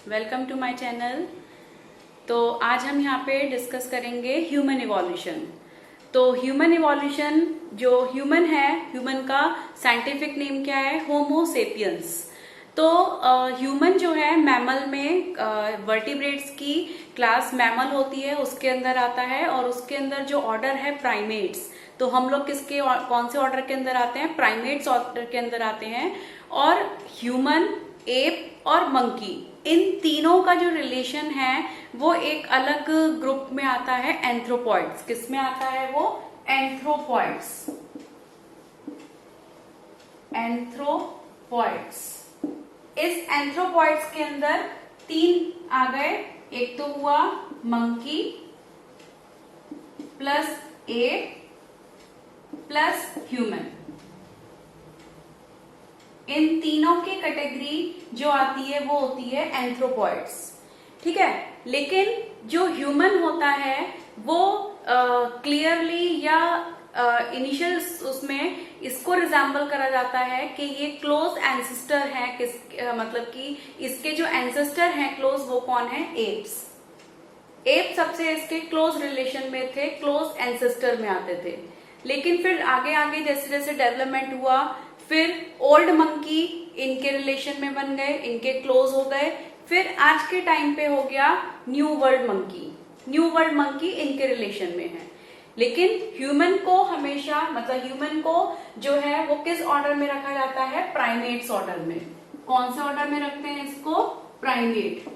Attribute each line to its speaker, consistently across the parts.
Speaker 1: Welcome to my channel. तो आज हम यहाँ पे डिस्कस करेंगे ह्यूमन इवोल्यूशन। तो ह्यूमन इवोल्यूशन, जो ह्यूमन है, ह्यूमन का साइंटिफिक नेम क्या है? होमो सेपियंस। तो ह्यूमन जो है मैमल में वर्टिब्रेट्स की क्लास मैमल होती है, उसके अंदर आता है और उसके अंदर जो ऑर्डर है प्राइमेट्स। तो हम लोग कौन से ऑर्डर के अंदर आते हैं? प्राइमेट्स ऑर्डर के अंदर आते हैं। और ह्यूमन, एप और मंकी, इन तीनों का जो रिलेशन है वो एक अलग ग्रुप में आता है, एंथ्रोपॉइड्स। किस में आता है वो? एंथ्रोपॉइड्स। एंथ्रोपॉइड्स। इस एंथ्रोपॉइड्स के अंदर तीन आ गए। एक तो हुआ monkey plus ape plus human. इन तीनों की कैटेगरी जो आती है वो होती है एंथ्रोपॉइड्स। ठीक है, लेकिन जो ह्यूमन होता है वो क्लियरली या इनिशियल उसमें इसको रिजेंबल करा जाता है कि ये क्लोज एंसेस्टर है। मतलब कि इसके जो एंसेस्टर हैं क्लोज, वो कौन है? एप्स। एप सबसे इसके क्लोज रिलेशन में थे, क्लोज एंसेस्टर में आते थे। लेकिन फिर आगे आगे जैसे जैसे डेवलपमेंट हुआ, फिर ओल्ड मंकी इनके रिलेशन में बन गए, इनके क्लोज हो गए। फिर आज के टाइम पे हो गया new world monkey. New world monkey इनके रिलेशन में है। लेकिन ह्यूमन को हमेशा, मतलब ह्यूमन को जो है वो किस ऑर्डर में रखा जाता है? प्राइमेट्स ऑर्डर में। कौन से ऑर्डर में रखते हैं इसको? प्राइमेट।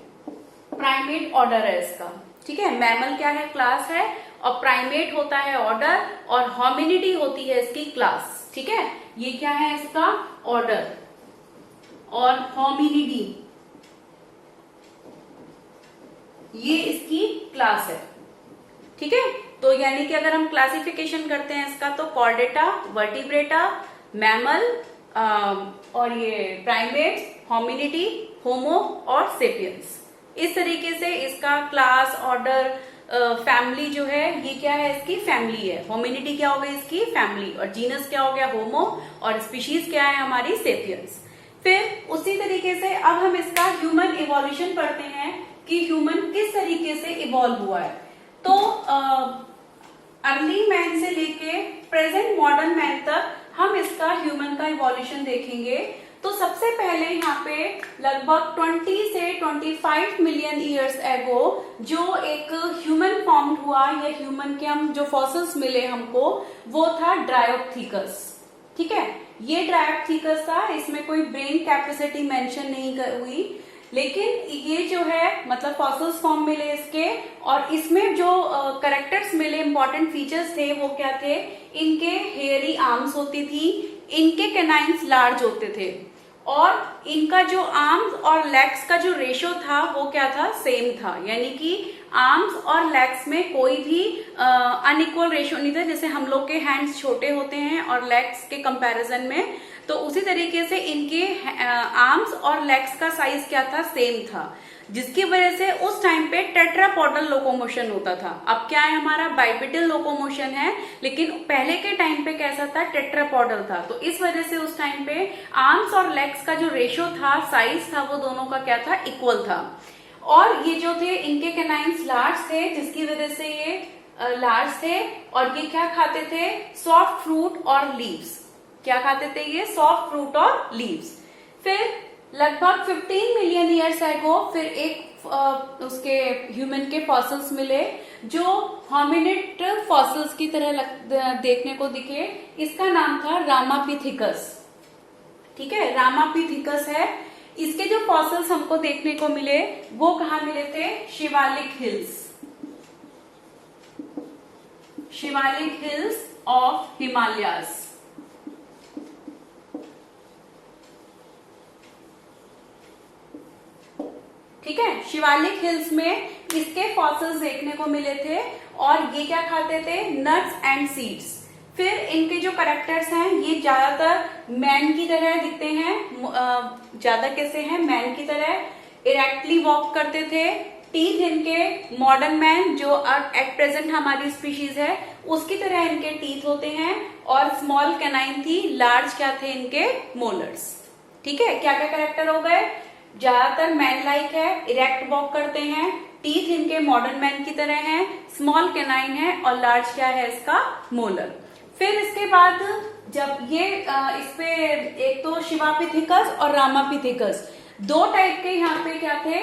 Speaker 1: प्राइमेट ऑर्डर है इसका। ठीक है, मैमल क्या है? क्लास है, और प्राइमेट होता है ऑर्डर, और होमिनिडी होती है इसकी क्लास। ठीक है, ये क्या है इसका? ऑर्डर, और होमिनिडी ये इसकी क्लास है। ठीक है, तो यानी कि अगर हम क्लासिफिकेशन करते हैं इसका, तो कॉर्डेटा, वर्टिब्रेटा, मैमल, और ये प्राइमेट्स, होमिनिडी, होमो और सेपियंस। इस तरीके से इसका क्लास, ऑर्डर, फैमिली जो है, ये क्या है? इसकी फैमिली है। होमिनिडी क्या हो गई? इसकी फैमिली। और जीनस क्या हो गया? होमो। और स्पीशीज क्या है हमारी? सेपियंस। फिर उसी तरीके से अब हम इसका ह्यूमन इवोल्यूशन पढ़ते हैं कि ह्यूमन किस तरीके से इवॉल्व हुआ है। तो अर्ली मैन से लेके प्रेजेंट मॉडर्न मैन तक हम इसका ह्यूमन का इवोल्यूशन देखेंगे। तो सबसे पहले यहाँ पे लगभग 20 से 25 मिलियन ईयर्स एगो जो एक ह्यूमन फॉर्म हुआ, या ह्यूमन के हम जो फॉसिल्स मिले हमको, वो था ड्रायोप्थीकस। ठीक है, ये ड्रायोप्थीकस था। इसमें कोई ब्रेन कैपेसिटी मेंशन नहीं हुई, लेकिन ये जो है, मतलब फॉसिल्स फॉर्म मिले इसके, और इसमें जो करेक्टर्स मिले, इंपॉर्टेंट फीचर्स थे, वो क्या थे? इनके हेयरी आर्म्स होती थी, इनके कैनाइन्स लार्ज होते थे, और इनका जो आर्म्स और लेग्स का जो रेशो था वो क्या था? सेम था। यानी कि आर्म्स और लेग्स में कोई भी अनइक्वल रेशो नहीं था। जैसे हम लोग के हैंड्स छोटे होते हैं और लेग्स के कंपैरिजन में, तो उसी तरीके से इनके आर्म्स और लेग्स का साइज क्या था? सेम था, जिसकी वजह से उस टाइम पे टेट्रापोडल लोकोमोशन होता था। अब क्या है हमारा? बाइपेडल लोकोमोशन है, लेकिन पहले के टाइम पे कैसा था? टेट्रापोडल था। तो इस वजह से उस टाइम पे आर्म्स और लेग्स का जो रेशो था, साइज था, वो दोनों का क्या था? इक्वल था। और ये जो थे, इनके कैनाइन्स लार्ज थे, जिसकी वजह से ये लार्ज थे। और ये क्या खाते थे? सॉफ्ट फ्रूट और लीव्स। क्या खाते थे ये? सॉफ्ट फ्रूट और लीव्स। फिर लगभग 15 मिलियन ईयर्स एगो फिर एक उसके ह्यूमन के फॉसिल्स मिले, जो होमिनिड फॉसिल्स की तरह देखने को दिखे। इसका नाम था रामापिथिकस। ठीक है, रामापिथिकस है। इसके जो फॉसिल्स हमको देखने को मिले वो कहाँ मिले थे? Shivalik hills. Shivalik hills of Himalayas. ठीक है, शिवालिक हिल्स में इसके फॉसिल्स देखने को मिले थे। और ये क्या खाते थे? Nuts and seeds. फिर इनके जो कैरेक्टर्स हैं, ये ज्यादातर मैन की तरह दिखते हैं। ज्यादा कैसे हैं? मैन की तरह इरेक्टली वॉक करते थे। टीथ इनके मॉडर्न मैन जो एट प्रेजेंट हमारी स्पीशीज है उसकी तरह इनके टीथ होते हैं। और स्मॉल कैनाइन थी, लार्ज क्या थे इनके? मोलर्स। ठीक है, क्या क्या कैरेक्टर हो गए? ज्यादातर मैन लाइक है, इरेक्ट वॉक करते हैं, टीथ इनके मॉडर्न मैन की तरह हैं, स्मॉल कैनाइन है और लार्ज क्या है इसका, मोलर। फिर इसके बाद जब ये इस पे एक तो शिवापिथिकस और रामापिथिकस दो टाइप के यहाँ पे क्या थे,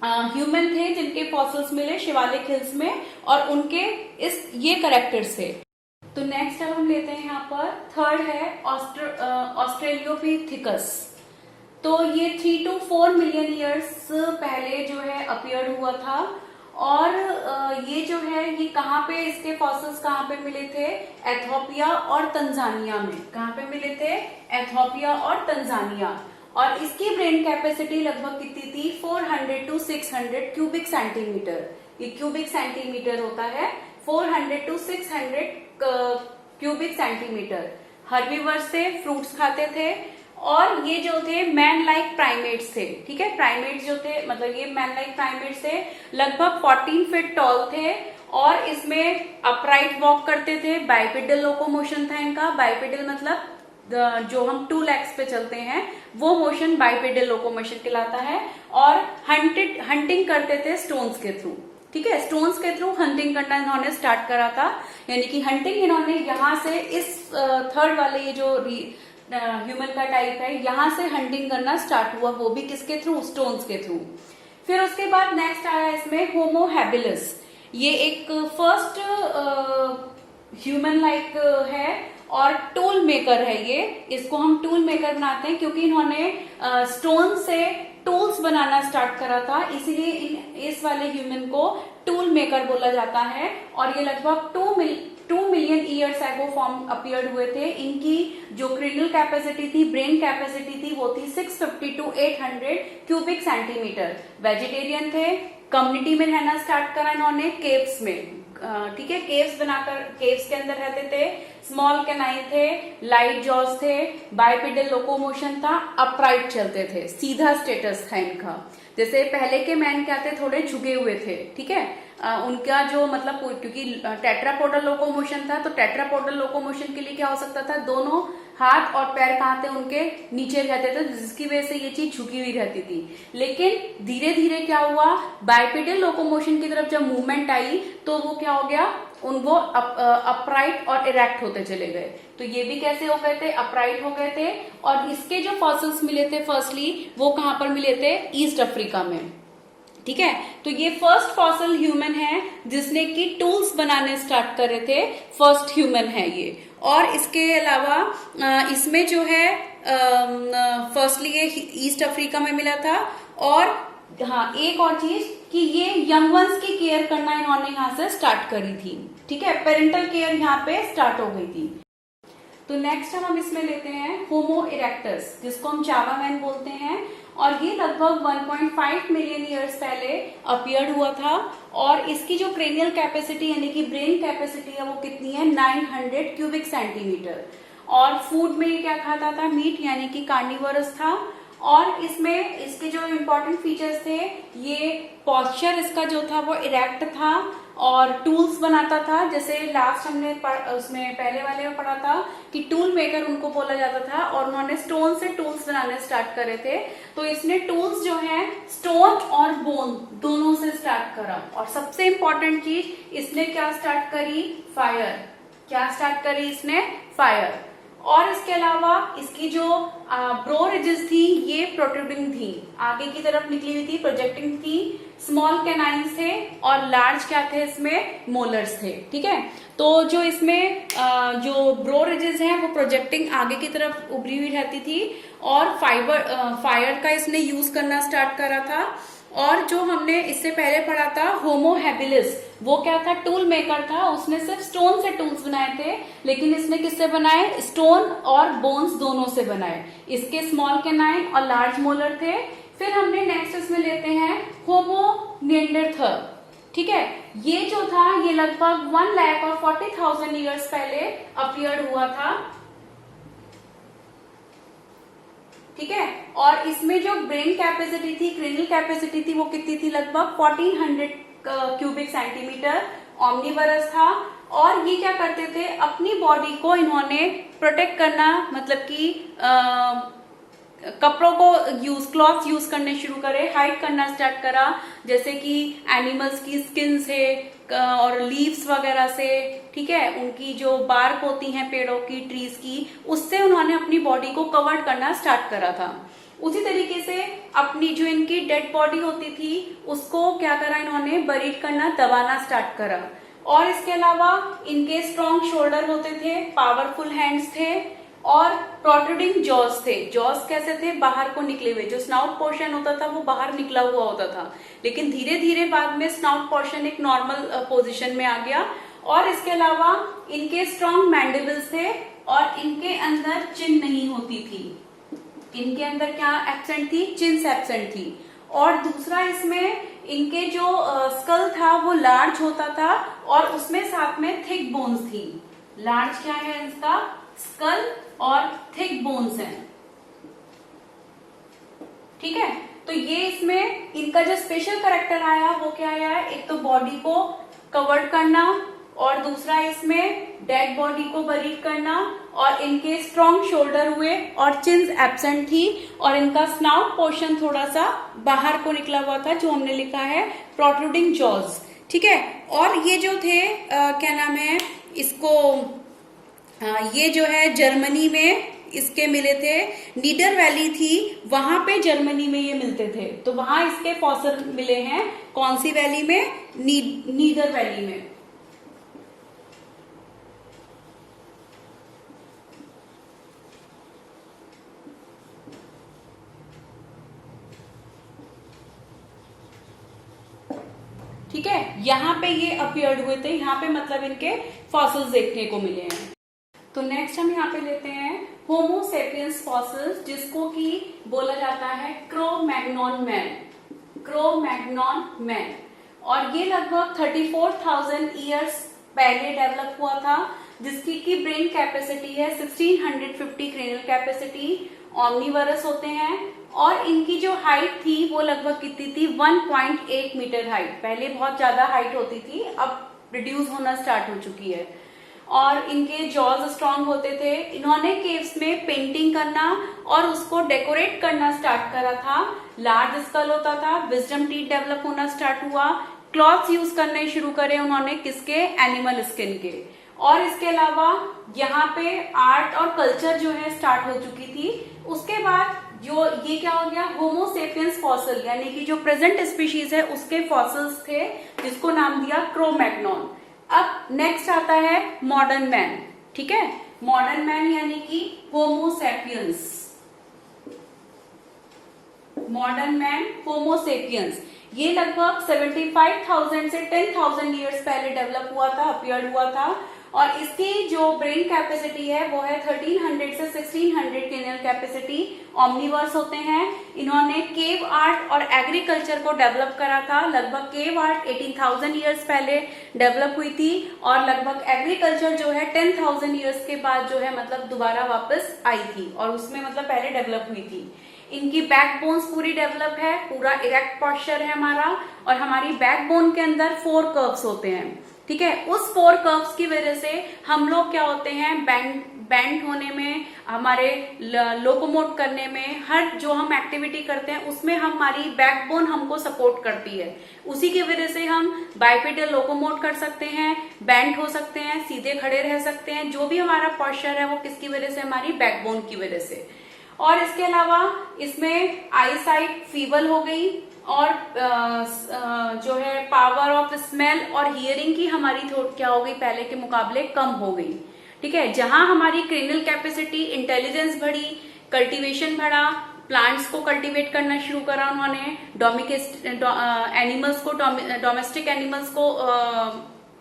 Speaker 1: ह्यूमन थे जिनके फॉसिल्स मिले शिवालिक हिल्स में और उनके इस ये करेक्टर्स थे। तो नेक्स्ट अब हम लेते हैं यहाँ पर थर्ड है ऑस्ट्रेलियोपिथिकस। तो ये 3 to 4 मिलियन ईयर्स पहले जो है अपीयर हुआ था और ये जो है ये कहाँ पे इसके फॉसिल्स कहाँ पे मिले थे, एथियोपिया और तंजानिया में। कहाँ पे मिले थे, एथियोपिया और तंजानिया। और इसकी ब्रेन कैपेसिटी लगभग कितनी थी, 400 to 600 क्यूबिक सेंटीमीटर। ये क्यूबिक सेंटीमीटर होता है, 400 to 600 क्यूबिक सेंटीमीटर। हर्बीवर्स थे, फ्रूट्स खाते थे और ये जो थे मैन लाइक प्राइमेट्स थे। ठीक है, प्राइमेट्स जो थे मतलब ये मैन लाइक प्राइमेट्स थे, लगभग 14 फीट टॉल थे और इसमें अपराइट वॉक करते थे। बाइपेडल लोकोमोशन था इनका। बाइपेडल मतलब जो हम 2 लेग्स पे चलते हैं वो मोशन बाइपेडल लोकोमोशन कहलाता है। और हंटिंग करते थे स्टोन्स के थ्रू। ठीक है, स्टोन्स के थ्रू हंटिंग करना इन्होंने स्टार्ट करा था, यानी कि हंटिंग इन्होंने यहाँ से इस थर्ड वाले ये जो ह्यूमन का टाइप है यहां से हंटिंग करना स्टार्ट हुआ, वो भी किसके थ्रू, स्टोन्स के थ्रू। फिर उसके बाद नेक्स्ट आया इसमें होमो हैबिलिस। ये एक फर्स्ट ह्यूमन लाइक है और टूल मेकर है। ये इसको हम टूल मेकर बनाते हैं क्योंकि इन्होंने स्टोन से टूल्स बनाना स्टार्ट करा था, इसीलिए इस वाले ह्यूमन को टूल मेकर बोला जाता है। और ये लगभग 2 million years ago form appear हुए थे। इनकी जो क्रिनल कैपेसिटी थी, ब्रेन कैपेसिटी थी, वो थी 650 to 800 क्यूबिक सेंटीमीटर। वेजिटेरियन थे, कम्युनिटी में रहना स्टार्ट करा इन्होंने केव्स में। ठीक है, केव्स बनाकर केव्स के अंदर रहते थे, स्मॉल कैनाइन थे, लाइट जॉज थे, बाइपेडल लोकोमोशन था, अपराइट चलते थे, सीधा स्टेटस था इनका। जैसे पहले के मैन क्या थे, थोड़े झुके हुए थे। ठीक है, उनका जो मतलब क्योंकि टेट्रापोडल लोकोमोशन था तो टेट्रापोडल लोकोमोशन के लिए क्या हो सकता था, दोनों हाथ और पैर कहाँ थे, उनके नीचे रहते थे, जिसकी वजह से ये चीज झुकी हुई रहती थी। लेकिन धीरे धीरे क्या हुआ, बाइपेडल लोकोमोशन की तरफ जब मूवमेंट आई तो वो क्या हो गया, वो अपराइट और इरेक्ट होते चले गए। तो ये भी कैसे हो गए थे, अपराइट हो गए थे। और इसके जो फॉसिल्स मिले थे फर्स्टली वो कहां पर मिले थे, ईस्ट अफ्रीका में। ठीक है, तो ये फर्स्ट फॉसिल ह्यूमन है जिसने की टूल्स बनाने स्टार्ट करे थे, फर्स्ट ह्यूमन है ये। और इसके अलावा इसमें जो है फर्स्टली ये ईस्ट अफ्रीका में मिला था। और हाँ, एक और चीज कि ये यंग वंस की केयर करना इन्होंने यहाँ से स्टार्ट करी थी। ठीक है, पेरेंटल केयर यहाँ पे स्टार्ट हो गई थी। तो नेक्स्ट हम इसमें लेते हैं होमो इरेक्टस, जिसको हम चावा मैन बोलते हैं। और ये लगभग 1.5 मिलियन ईयर्स पहले अपीयर हुआ था। और इसकी जो क्रेनियल कैपेसिटी यानी कि ब्रेन कैपेसिटी है वो कितनी है, 900 क्यूबिक सेंटीमीटर। और फूड में ये क्या खाता था, मीट, यानी कि कार्निवरस था। और इसमें इसके जो इम्पोर्टेंट फीचर्स थे, ये पॉस्चर इसका जो था वो इरेक्ट था और टूल्स बनाता था। जैसे लास्ट हमने उसमें पहले वाले में पढ़ा था कि टूल मेकर उनको बोला जाता था और उन्होंने स्टोन से टूल्स बनाने स्टार्ट करे थे। तो इसने टूल्स जो है स्टोन और बोन दोनों से स्टार्ट करा। और सबसे इम्पोर्टेंट चीज, इसने क्या स्टार्ट करी, फायर। क्या स्टार्ट करी इसने, फायर। और इसके अलावा इसकी जो ब्रो रिजेस थी ये प्रोट्रूडिंग थी, आगे की तरफ निकली हुई थी, प्रोजेक्टिंग थी। स्मॉल कैनाइन्स थे और लार्ज क्या थे, इसमें मोलर्स थे। ठीक है, तो जो इसमें जो ब्रो रिजेस हैं वो प्रोजेक्टिंग आगे की तरफ उभरी हुई रहती थी। और फायर का इसने यूज करना स्टार्ट करा था। और जो हमने इससे पहले पढ़ा था होमो हैबिलिस, वो क्या था, टूल मेकर था। उसने सिर्फ स्टोन से टूल्स बनाए थे, लेकिन इसने किससे बनाए, स्टोन और बोन्स दोनों से बनाए। इसके स्मॉल कैनाइन और लार्ज मोलर थे। फिर हमने नेक्स्ट इसमें लेते हैं होमो निएंडरथल। ठीक है, ये जो था ये लगभग 1,40,000 ईयर्स पहले अपीयर हुआ था। ठीक है, और इसमें जो ब्रेन कैपेसिटी थी, क्रेनियल कैपेसिटी थी, वो कितनी थी, लगभग 1400 क्यूबिक सेंटीमीटर। ऑमनीवरस था। और ये क्या करते थे, अपनी बॉडी को इन्होंने प्रोटेक्ट करना, मतलब कि कपड़ों को क्लॉथ यूज करने शुरू करे, हाइड करना स्टार्ट करा, जैसे कि एनिमल्स की स्किन से और लीव्स वगैरह से, ठीक है, उनकी जो बार्क होती हैं पेड़ों की, ट्रीज की, उससे उन्होंने अपनी बॉडी को कवर्ड करना स्टार्ट करा था। उसी तरीके से अपनी जो इनकी डेड बॉडी होती थी उसको क्या करा इन्होंने, बरीड करना, दबाना स्टार्ट करा। और इसके अलावा इनके स्ट्रॉन्ग शोल्डर होते थे, पावरफुल हैंड्स थे और प्रोट्रूडिंग जॉज थे। जॉज कैसे थे, बाहर को निकले हुए, जो स्नाउट पोर्शन होता था वो बाहर निकला हुआ होता था, लेकिन धीरे धीरे बाद में स्नाउट पोर्शन एक नॉर्मल पोजीशन में आ गया। और इसके अलावा इनके स्ट्रॉन्ग मैंडिबल्स थे और इनके अंदर चिन नहीं होती थी। इनके अंदर क्या एब्सेंट थी, चिन्स एब्सेंट थी। और दूसरा इसमें इनके जो स्कल था वो लार्ज होता था और उसमें साथ में थिक बोन्स थी। लार्ज क्या है इसका, स्कल और थिक बोन्स है, ठीक है। तो ये इसमें इनका जो स्पेशल कैरेक्टर आया वो क्या आया, एक तो बॉडी को कवर्ड करना और दूसरा इसमें डेड बॉडी को बरीड करना, और इनके स्ट्रॉन्ग शोल्डर हुए और चिन्स एब्सेंट थी और इनका स्नाउट पोर्शन थोड़ा सा बाहर को निकला हुआ था, जो हमने लिखा है प्रोट्रूडिंग जॉज, ठीक है। और ये जो थे क्या नाम है इसको, ये जो है जर्मनी में इसके मिले थे, नीडर वैली थी वहां पे जर्मनी में ये मिलते थे, तो वहां इसके फॉसिल मिले हैं। कौन सी वैली में, नीडर वैली में। ठीक है, यहाँ पे ये अपीयर्ड हुए थे, यहाँ पे मतलब इनके फॉसिल्स देखने को मिले हैं। तो नेक्स्ट हम यहाँ पे लेते हैं होमो सेपियंस फॉसिल्स, जिसको कि बोला जाता है क्रो-मैग्नॉन मैन, क्रो-मैग्नॉन मैन। और ये लगभग 34,000 ईयर्स पहले डेवलप हुआ था, जिसकी की ब्रेन कैपेसिटी है 1650 क्रेनियल कैपेसिटी, ऑमनीवरस होते हैं। और इनकी जो हाइट थी वो लगभग कितनी थी, 1.8 मीटर हाइट। पहले बहुत ज्यादा हाइट होती थी, अब रिड्यूस होना स्टार्ट हो चुकी है। और इनके जॉज स्ट्रॉन्ग होते थे। इन्होंने केव्स में पेंटिंग करना और उसको डेकोरेट करना स्टार्ट करा था। लार्ज स्कल होता था, विजडम टीथ डेवलप होना स्टार्ट हुआ, क्लॉथ्स यूज करने शुरू करे उन्होंने, किसके, एनिमल स्किन के। और इसके अलावा यहाँ पे आर्ट और कल्चर जो है स्टार्ट हो चुकी थी। उसके बाद जो ये क्या हो गया, होमो सेपियंस फॉसिल, यानी कि जो प्रेजेंट स्पीशीज है उसके फॉसिल्स थे, जिसको नाम दिया क्रो-मैग्नॉन। अब नेक्स्ट आता है मॉडर्न मैन, ठीक है। मॉडर्न मैन यानी कि होमो सेपियंस, मॉडर्न मैन, होमो सेपियंस, ये लगभग 75,000 से 10,000 ईयर्स पहले डेवलप हुआ था, अपीयर्ड हुआ था। और इसकी जो ब्रेन कैपेसिटी है वो है 1300 से 1600 क्रेनियल कैपेसिटी, ऑमनीवर्स होते हैं। इन्होंने केव आर्ट और एग्रीकल्चर को डेवलप करा था। लगभग केव आर्ट 18,000 ईयर्स पहले डेवलप हुई थी और लगभग एग्रीकल्चर जो है 10,000 ईयर्स के बाद जो है मतलब दोबारा वापस आई थी, और उसमें मतलब पहले डेवलप हुई थी। इनकी बैकबोन्स पूरी डेवलप है, पूरा इरेक्ट पोस्चर है हमारा, और हमारी बैकबोन के अंदर 4 कर्व्स होते हैं, ठीक है। उस 4 कर्व्स की वजह से हम लोग क्या होते हैं, बैंड होने में, हमारे लोकोमोट करने में, हर जो हम एक्टिविटी करते हैं उसमें हमारी बैकबोन हमको सपोर्ट करती है। उसी की वजह से हम बाइपेडल लोकोमोट कर सकते हैं, बैंड हो सकते हैं, सीधे खड़े रह सकते हैं। जो भी हमारा पोस्चर है वो किसकी वजह से, हमारी बैकबोन की वजह से। और इसके अलावा इसमें आई साइट फीबल हो गई, और जो है पावर ऑफ स्मेल और हियरिंग की हमारी क्या हो गई, पहले के मुकाबले कम हो गई, ठीक है। जहां हमारी क्रेनियल कैपेसिटी, इंटेलिजेंस बढ़ी, कल्टीवेशन बढ़ा, प्लांट्स को कल्टीवेट करना शुरू करा उन्होंने, एनिमल्स को, डोमेस्टिक एनिमल्स को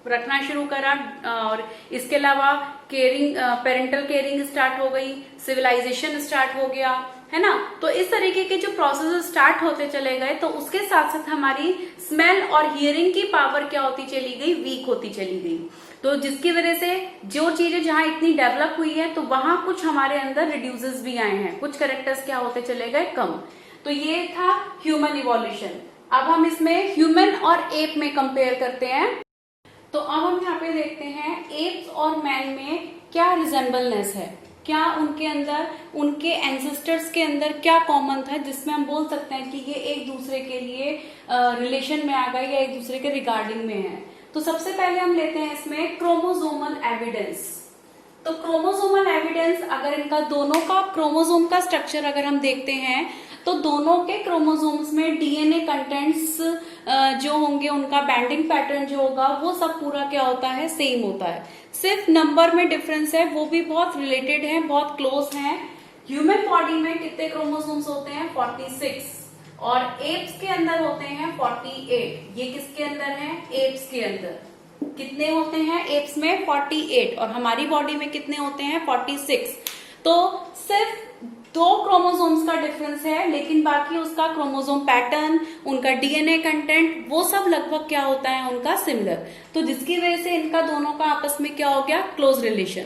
Speaker 1: रखना शुरू करा, और इसके अलावा केयरिंग, पेरेंटल केयरिंग स्टार्ट हो गई, सिविलाइजेशन स्टार्ट हो गया, है ना। तो इस तरीके के जो प्रोसेस स्टार्ट होते चले गए, तो उसके साथ साथ हमारी स्मेल और हियरिंग की पावर क्या होती चली गई, वीक होती चली गई। तो जिसकी वजह से जो चीजें जहां इतनी डेवलप हुई है, तो वहां कुछ हमारे अंदर रिड्यूसेस भी आए हैं, कुछ कैरेक्टर्स क्या होते चले गए, कम। तो ये था ह्यूमन इवोल्यूशन। अब हम इसमें ह्यूमन और एप में कंपेयर करते हैं। तो अब हम यहाँ पे देखते हैं एप्स और मैन में क्या रिजेंबलनेस है। क्या उनके अंदर, उनके एंसेस्टर्स के अंदर क्या कॉमन था जिसमें हम बोल सकते हैं कि ये एक दूसरे के लिए रिलेशन में आ गए या एक दूसरे के रिगार्डिंग में है। तो सबसे पहले हम लेते हैं इसमें क्रोमोसोमल एविडेंस। तो क्रोमोसोमल एविडेंस, अगर इनका दोनों का क्रोमोसोम का स्ट्रक्चर अगर हम देखते हैं तो दोनों के क्रोमोसोम्स में डीएनए कंटेंट्स जो होंगे, उनका बैंडिंग पैटर्न जो होगा वो सब पूरा क्या होता है, सेम होता है। सिर्फ नंबर में डिफरेंस है, वो भी बहुत रिलेटेड है, बहुत क्लोज है। ह्यूमन बॉडी में कितने क्रोमोसोम्स होते हैं, 46, और एप्स के अंदर होते हैं 48। ये किसके अंदर है, एप्स के अंदर कितने होते हैं, एप्स में 48, और हमारी बॉडी में कितने होते हैं, 46। तो सिर्फ 2 क्रोमोसोम्स का डिफरेंस है, लेकिन बाकी उसका क्रोमोसोम पैटर्न, उनका डीएनए कंटेंट, वो सब लगभग क्या होता है, उनका सिमिलर। तो जिसकी वजह से इनका दोनों का आपस में क्या हो गया, क्लोज रिलेशन।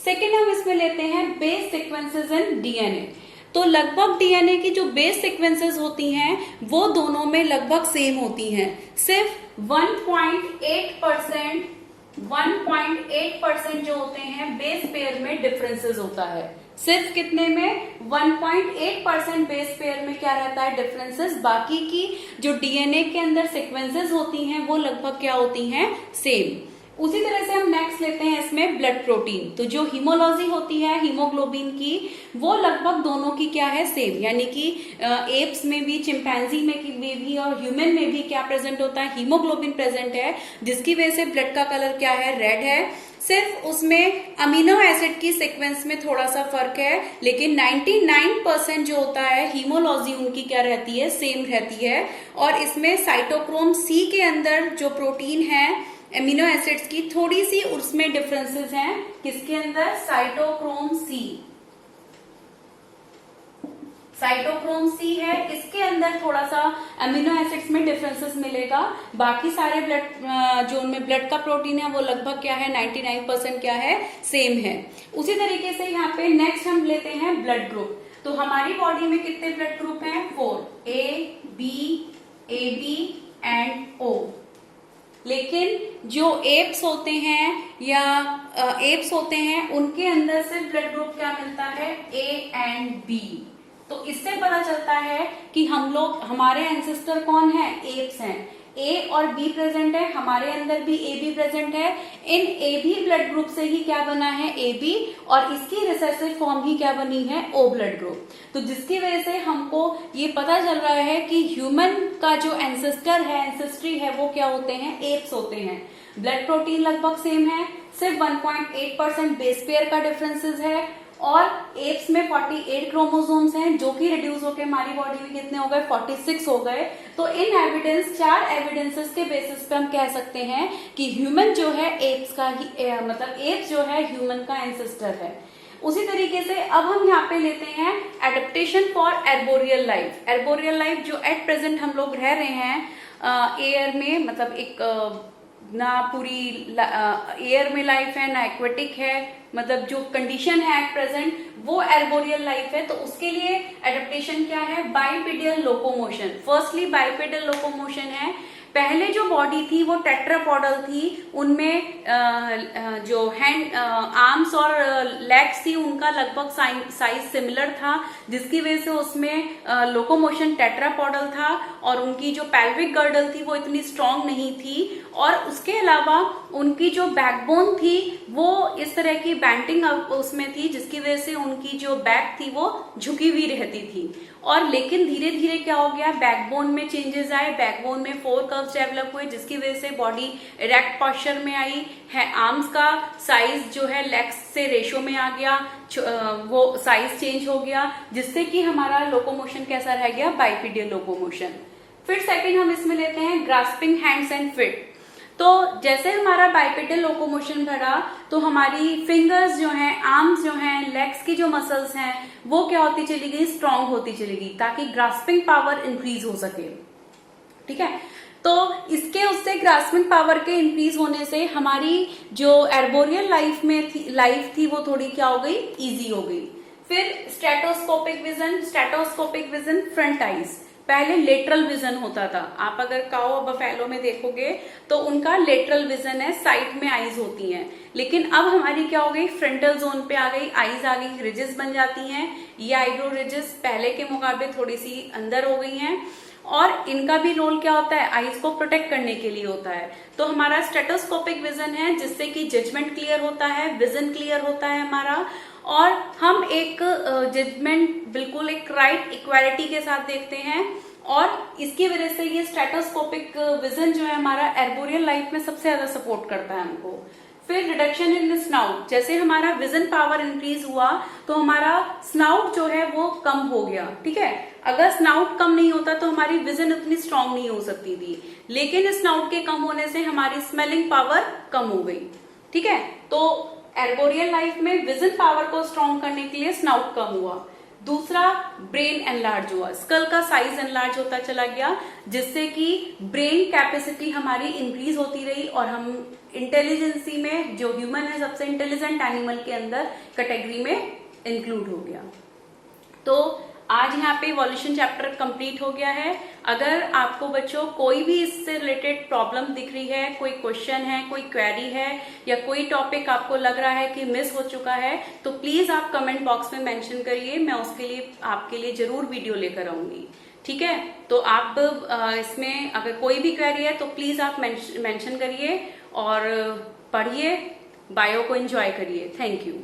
Speaker 1: सेकेंड हम इसमें लेते हैं बेस सीक्वेंसेस इन डीएनए। तो लगभग डीएनए की जो बेस सीक्वेंसेस होती हैं वो दोनों में लगभग सेम होती हैं। सिर्फ 1.8% जो होते हैं बेस पेयर में डिफरेंसेस होता है। सिर्फ कितने में, 1.8% बेस पेयर में क्या रहता है, डिफरेंसेस। बाकी की जो डीएनए के अंदर सीक्वेंसेस होती हैं वो लगभग क्या होती हैं, सेम। उसी तरह से हम नेक्स्ट लेते हैं इसमें ब्लड प्रोटीन। तो जो हीमोलॉजी होती है हीमोग्लोबिन की, वो लगभग दोनों की क्या है, सेम। यानी कि एप्स में भी, चिंपैंजी में भी और ह्यूमन में भी क्या प्रेजेंट होता है, हीमोग्लोबिन प्रेजेंट है, जिसकी वजह से ब्लड का कलर क्या है, रेड है। सिर्फ उसमें अमीनो एसिड की सीक्वेंस में थोड़ा सा फर्क है, लेकिन 99% जो होता है हीमोलॉजी उनकी क्या रहती है, सेम रहती है। और इसमें साइटोक्रोम सी के अंदर जो प्रोटीन है एमिनो एसिड्स की, थोड़ी सी उसमें डिफरेंसेस हैं। किसके अंदर, साइटोक्रोम सी, साइटोक्रोम सी है, इसके अंदर थोड़ा सा अमीनो एसिड्स में डिफरेंसेस मिलेगा। बाकी सारे ब्लड जो उनमें ब्लड का प्रोटीन है वो लगभग क्या है, 99% क्या है, सेम है। उसी तरीके से यहाँ पे नेक्स्ट हम लेते हैं ब्लड ग्रुप। तो हमारी बॉडी में कितने ब्लड ग्रुप हैं, 4, ए बी एंड ओ। लेकिन जो एप्स होते हैं या एप्स होते हैं उनके अंदर सिर्फ ब्लड ग्रुप क्या मिलता है, ए एंड बी। तो इससे पता चलता है कि हम लोग, हमारे एंसेस्टर कौन है, एप्स हैं। ए और बी प्रेजेंट है, हमारे अंदर भी ए बी प्रेजेंट है। इन ए बी ब्लड ग्रुप से ही क्या बना है, ए बी, और इसकी रिसेसिव फॉर्म ही क्या बनी है, ओ ब्लड ग्रुप। तो जिसकी वजह से हमको ये पता चल रहा है कि ह्यूमन का जो एंसेस्टर है, एंसेस्ट्री है, वो क्या होते हैं, एप्स होते हैं। ब्लड प्रोटीन लगभग सेम है, सिर्फ 1.8% बेस पेयर का डिफरेंसेस है, और एप्स में 48 क्रोमोसोम्स हैं, जो कि रिड्यूस होकर हमारी बॉडी में कितने हो गए, 46 हो गए। तो इन एविडेंस, 4 एविडेंसेस के बेसिस पे हम कह सकते हैं कि ह्यूमन जो है एप्स का ही, मतलब एप्स जो है ह्यूमन का एंसेस्टर है। उसी तरीके से अब हम यहाँ पे लेते हैं adaptation for arboreal life. Arboreal life जो एट प्रेजेंट हम लोग रह रहे हैं एयर में, मतलब एक ना पूरी एयर में लाइफ है ना एक्वेटिक है, मतलब जो कंडीशन है एट प्रेजेंट वो एर्बोरियल लाइफ है। तो उसके लिए एडेप्टेशन क्या है, बाइपेडियल लोकोमोशन। फर्स्टली बाइपेडियल लोकोमोशन है। पहले जो बॉडी थी वो टेट्रापोडल थी, उनमें जो हैंड, आर्म्स और लेग्स थी उनका लगभग साइज सिमिलर था, जिसकी वजह से उसमें लोकोमोशन टेट्रापोडल था। और उनकी जो पेल्विक गर्डल थी वो इतनी स्ट्रांग नहीं थी, और उसके अलावा उनकी जो बैकबोन थी वो इस तरह की बैंटिंग उसमें थी, जिसकी वजह से उनकी जो बैक थी वो झुकी हुई रहती थी। और लेकिन धीरे धीरे क्या हो गया, बैकबोन में चेंजेस आए, बैकबोन में 4 कर्व्स डेवलप हुए, जिसकी वजह से बॉडी इरेक्ट पोस्चर में आई है। आर्म्स का साइज जो है लेग्स से रेशो में आ गया, वो साइज चेंज हो गया, जिससे कि हमारा लोकोमोशन कैसा रह गया, बाइपेडियल लोकोमोशन। फिर सेकंड हम इसमें लेते हैं ग्रास्पिंग हैंड्स एंड फीट। तो जैसे हमारा बाइपेडियल लोकोमोशन बढ़ा तो हमारी फिंगर्स जो हैं, आर्म्स जो हैं, लेग्स की जो मसल्स हैं वो क्या होती चली गई, स्ट्रांग होती चली गई, ताकि ग्रास्पिंग पावर इंक्रीज हो सके। ठीक है, तो इसके उससे ग्रास्पिंग पावर के इंक्रीज होने से हमारी जो एर्बोरियल लाइफ थी वो थोड़ी क्या हो गई, इजी हो गई। फिर स्टेटोस्कोपिक विजन फ्रंट आइज। पहले लेटरल विजन होता था। आप अगर काऊ बफेलो में देखोगे तो उनका लेटरल विजन है, साइड में आईज होती हैं। लेकिन अब हमारी क्या हो गई, फ्रंटल जोन पे आ गई, आईज आ गई, रिजेस बन जाती हैं। ये आईब्रो रिजेस पहले के मुकाबले थोड़ी सी अंदर हो गई हैं। और इनका भी रोल क्या होता है, आईज को प्रोटेक्ट करने के लिए होता है। तो हमारा स्टेटोस्कोपिक विजन है, जिससे कि जजमेंट क्लियर होता है, विजन क्लियर होता है हमारा, और हम एक जजमेंट बिल्कुल एक राइट इक्वालिटी के साथ देखते हैं। और इसकी वजह से ये स्टेटोस्कोपिक विजन जो है हमारा आर्बोरियल लाइफ में सबसे ज्यादा सपोर्ट करता है हमको। फिर रिडक्शन इन स्नाउट, जैसे हमारा विजन पावर इंक्रीज हुआ तो हमारा स्नाउट जो है वो कम हो गया। ठीक है, अगर स्नाउट कम नहीं होता तो हमारी विजन उतनी स्ट्रांग नहीं हो सकती थी, लेकिन स्नाउट के कम होने से हमारी स्मेलिंग पावर कम हो गई। ठीक है, तो आर्बोरियल लाइफ में विजन पावर को स्ट्रांग करने के लिए स्नाउट कम हुआ। दूसरा, ब्रेन एनलार्ज हुआ, स्कल का साइज एनलार्ज होता चला गया, जिससे कि ब्रेन कैपेसिटी हमारी इंक्रीज होती रही और हम इंटेलिजेंसी में, जो ह्यूमन है सबसे इंटेलिजेंट एनिमल के अंदर कैटेगरी में इंक्लूड हो गया। तो आज यहाँ पे इवोल्यूशन चैप्टर कंप्लीट हो गया है। अगर आपको बच्चों कोई भी इससे रिलेटेड प्रॉब्लम दिख रही है, कोई क्वेश्चन है, कोई क्वेरी है, या कोई टॉपिक आपको लग रहा है कि मिस हो चुका है, तो प्लीज आप कमेंट बॉक्स में मेंशन करिए, मैं उसके लिए आपके लिए जरूर वीडियो लेकर आऊंगी। ठीक है, तो आप इसमें अगर कोई भी क्वेरी है तो प्लीज आप मेंशन करिए और पढ़िए, बायो को एंजॉय करिए। Thank you.